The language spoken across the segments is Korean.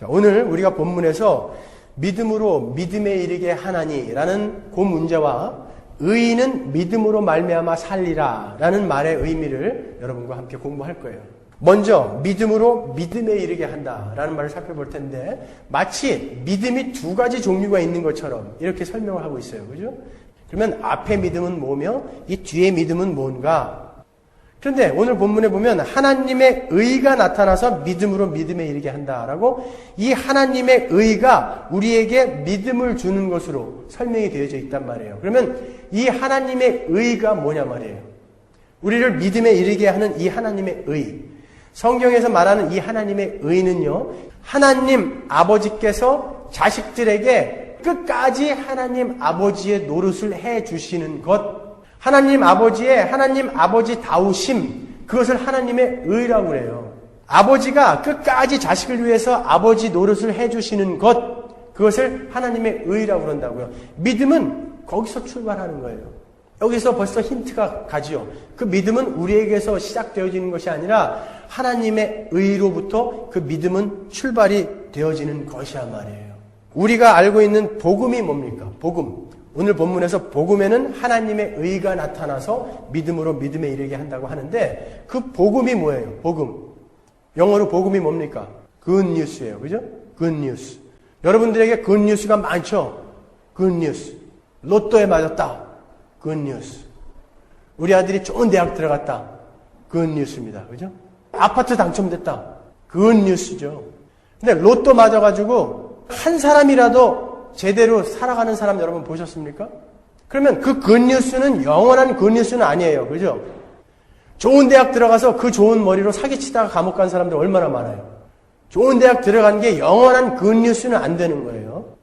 자, 오늘 우리가 본문에서 믿음으로 믿음에 이르게 하나니라는 그 문제와 의인은 믿음으로 말미암아 살리라 라는 말의 의미를 여러분과 함께 공부할 거예요. 먼저 믿음으로 믿음에 이르게 한다라는 말을 살펴볼 텐데 마치 믿음이 두 가지 종류가 있는 것처럼 이렇게 설명을 하고 있어요. 그죠? 그러면 앞에 믿음은 뭐며 이 뒤에 믿음은 뭔가? 그런데 오늘 본문에 보면 하나님의 의가 나타나서 믿음으로 믿음에 이르게 한다라고 이 하나님의 의가 우리에게 믿음을 주는 것으로 설명이 되어져 있단 말이에요. 그러면 이 하나님의 의가 뭐냐 말이에요. 우리를 믿음에 이르게 하는 이 하나님의 의. 성경에서 말하는 이 하나님의 의는요, 하나님 아버지께서 자식들에게 끝까지 하나님 아버지의 노릇을 해 주시는 것, 하나님 아버지 다우심, 그것을 하나님의 의라고 그래요. 아버지가 끝까지 자식을 위해서 아버지 노릇을 해 주시는 것, 그것을 하나님의 의라고 그런다고요. 믿음은 거기서 출발하는 거예요. 여기서 벌써 힌트가 가지요. 그 믿음은 우리에게서 시작되어지는 것이 아니라 하나님의 의로부터 그 믿음은 출발이 되어지는 것이란 말이에요. 우리가 알고 있는 복음이 뭡니까? 복음. 오늘 본문에서 복음에는 하나님의 의가 나타나서 믿음으로 믿음에 이르게 한다고 하는데 그 복음이 뭐예요? 복음. 영어로 복음이 뭡니까? Good news예요. 그죠? Good news. 여러분들에게 good news가 많죠? Good news. 로또에 맞았다. Good news. 우리 아들이 좋은 대학 들어갔다. Good news입니다. 그죠? 아파트 당첨됐다. Good news죠. 근데 로또 맞아가지고 한 사람이라도 제대로 살아가는 사람 여러분 보셨습니까? 그러면 그 good news는 영원한 good news는 아니에요. 그죠? 좋은 대학 들어가서 그 좋은 머리로 사기치다가 감옥 간 사람들 얼마나 많아요. 좋은 대학 들어간 게 영원한 good news는 안 되는 거예요.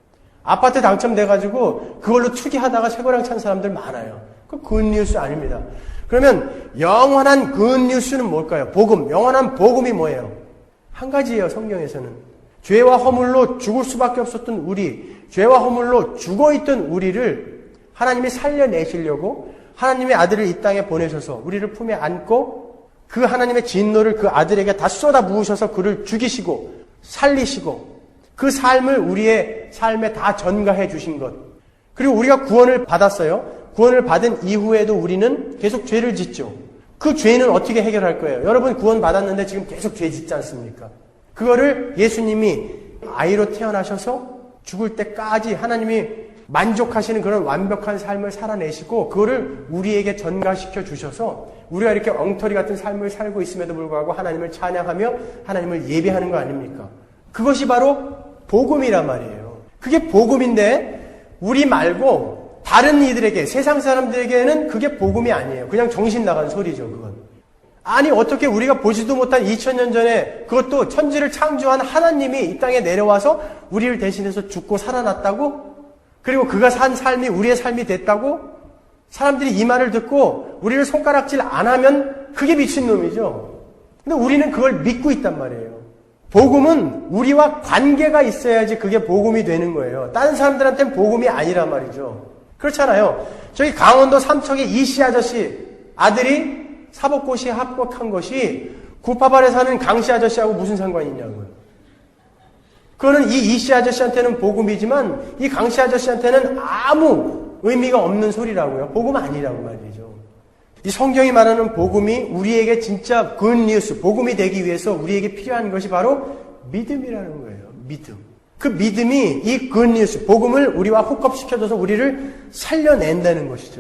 아파트 당첨돼가지고 그걸로 투기하다가 쇠고랑 찬 사람들 많아요. 그 굿뉴스 아닙니다. 그러면 영원한 굿뉴스는 뭘까요? 복음. 영원한 복음이 뭐예요? 한 가지예요. 성경에서는. 죄와 허물로 죽을 수밖에 없었던 우리, 죄와 허물로 죽어있던 우리를 하나님이 살려내시려고 하나님의 아들을 이 땅에 보내셔서 우리를 품에 안고 그 하나님의 진노를 그 아들에게 다 쏟아 부으셔서 그를 죽이시고 살리시고 그 삶을 우리의 삶에 다 전가해 주신 것. 그리고 우리가 구원을 받았어요. 구원을 받은 이후에도 우리는 계속 죄를 짓죠. 그 죄는 어떻게 해결할 거예요? 여러분 구원 받았는데 지금 계속 죄 짓지 않습니까? 그거를 예수님이 아이로 태어나셔서 죽을 때까지 하나님이 만족하시는 그런 완벽한 삶을 살아내시고 그거를 우리에게 전가시켜 주셔서 우리가 이렇게 엉터리 같은 삶을 살고 있음에도 불구하고 하나님을 찬양하며 하나님을 예배하는 거 아닙니까? 그것이 바로 복음이란 말이에요. 그게 복음인데 우리 말고 다른 이들에게 세상 사람들에게는 그게 복음이 아니에요. 그냥 정신 나간 소리죠. 그건. 아니 어떻게 우리가 보지도 못한 2000년 전에 그것도 천지를 창조한 하나님이 이 땅에 내려와서 우리를 대신해서 죽고 살아났다고? 그리고 그가 산 삶이 우리의 삶이 됐다고? 사람들이 이 말을 듣고 우리를 손가락질 안 하면 그게 미친놈이죠. 근데 우리는 그걸 믿고 있단 말이에요. 복음은 우리와 관계가 있어야지 그게 복음이 되는 거예요. 다른 사람들한테는 복음이 아니란 말이죠. 그렇잖아요. 저기 강원도 삼척의 이씨 아저씨 아들이 사법고시에 합격한 것이 구파발에 사는 강씨 아저씨하고 무슨 상관이 있냐고요. 그거는 이 이씨 아저씨한테는 복음이지만 이 강씨 아저씨한테는 아무 의미가 없는 소리라고요. 복음 아니라고 말이죠. 이 성경이 말하는 복음이 우리에게 진짜 굿뉴스, 복음이 되기 위해서 우리에게 필요한 것이 바로 믿음이라는 거예요. 믿음. 그 믿음이 이 굿뉴스, 복음을 우리와 호흡시켜줘서 우리를 살려낸다는 것이죠.